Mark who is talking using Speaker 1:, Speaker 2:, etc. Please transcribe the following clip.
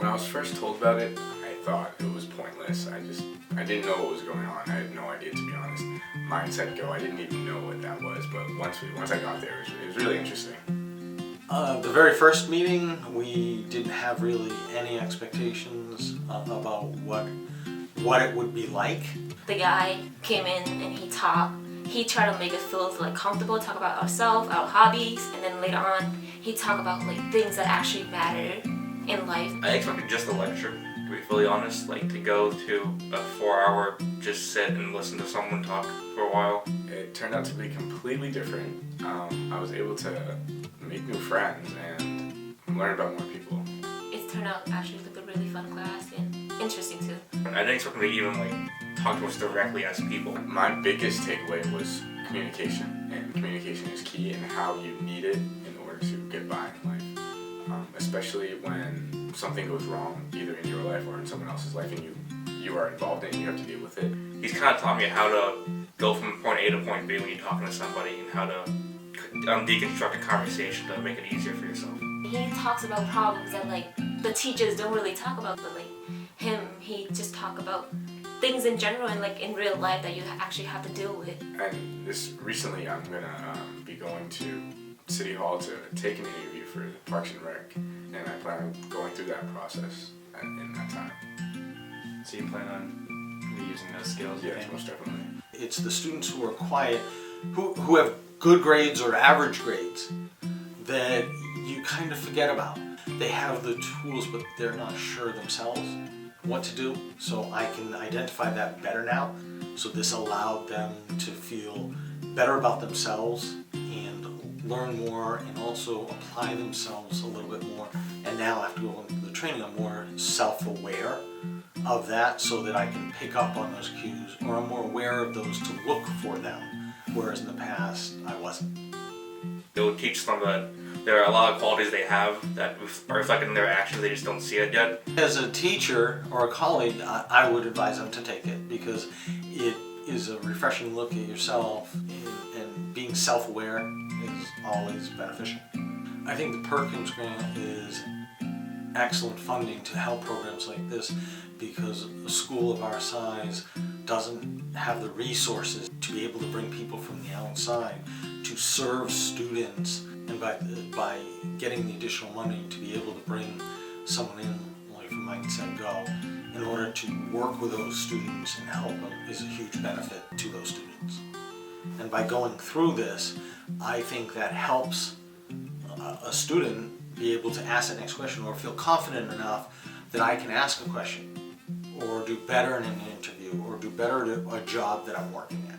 Speaker 1: When I was first told about it, I thought it was pointless. I didn't know what was going on. I had no idea, to be honest. MindSetGo, I didn't even know what that was, but once I got there, it was really interesting.
Speaker 2: The very first meeting, we didn't have really any expectations about what it would be like.
Speaker 3: The guy came in and he talked. He tried to make us feel like comfortable, talk about ourselves, our hobbies, and then later on, he talked about like things that actually matter in life.
Speaker 4: I expected just a lecture, to be fully honest, like to go to a 4-hour just sit and listen to someone talk for a while.
Speaker 1: It turned out to be completely different. I was able to make new friends and learn about more people.
Speaker 3: It turned out actually like a really fun class and interesting too.
Speaker 4: I didn't expect them to even like talk to us directly as people.
Speaker 1: My biggest takeaway was communication, and communication is key in how you need it in order to get by in life. Especially when something goes wrong, either in your life or in someone else's life, and you are involved in it and you have to deal with it.
Speaker 4: He's kind of taught me how to go from point A to point B when you're talking to somebody, and how to deconstruct a conversation to make it easier for yourself.
Speaker 3: He talks about problems that like the teachers don't really talk about, but like he just talk about things in general and like in real life that you actually have to deal with.
Speaker 1: And recently I'm gonna be going to City Hall to take an interview for the Parks and Rec, and I plan on going through that process in that time.
Speaker 5: So you plan on using those skills?
Speaker 1: Yes, most definitely.
Speaker 2: It's the students who are quiet, who have good grades or average grades, that you kind of forget about. They have the tools, but they're not sure themselves what to do. So I can identify that better now. So this allowed them to feel better about themselves and learn more, and also apply themselves a little bit more. And now after going through the training, I'm more self-aware of that, so that I can pick up on those cues, or I'm more aware of those to look for them, whereas in the past I wasn't.
Speaker 4: It will teach them that there are a lot of qualities they have that are reflected in their actions, they just don't see it yet.
Speaker 2: As a teacher or a colleague, I would advise them to take it, because it is a refreshing look at yourself, and being self-aware is always beneficial. I think the Perkins Grant is excellent funding to help programs like this, because a school of our size doesn't have the resources to be able to bring people from the outside to serve students, and by getting the additional money to be able to bring someone in like from MindSetGo in order to work with those students and help them is a huge benefit to those students. And by going through this, I think that helps a student be able to ask the next question, or feel confident enough that I can ask a question, or do better in an interview, or do better at a job that I'm working at.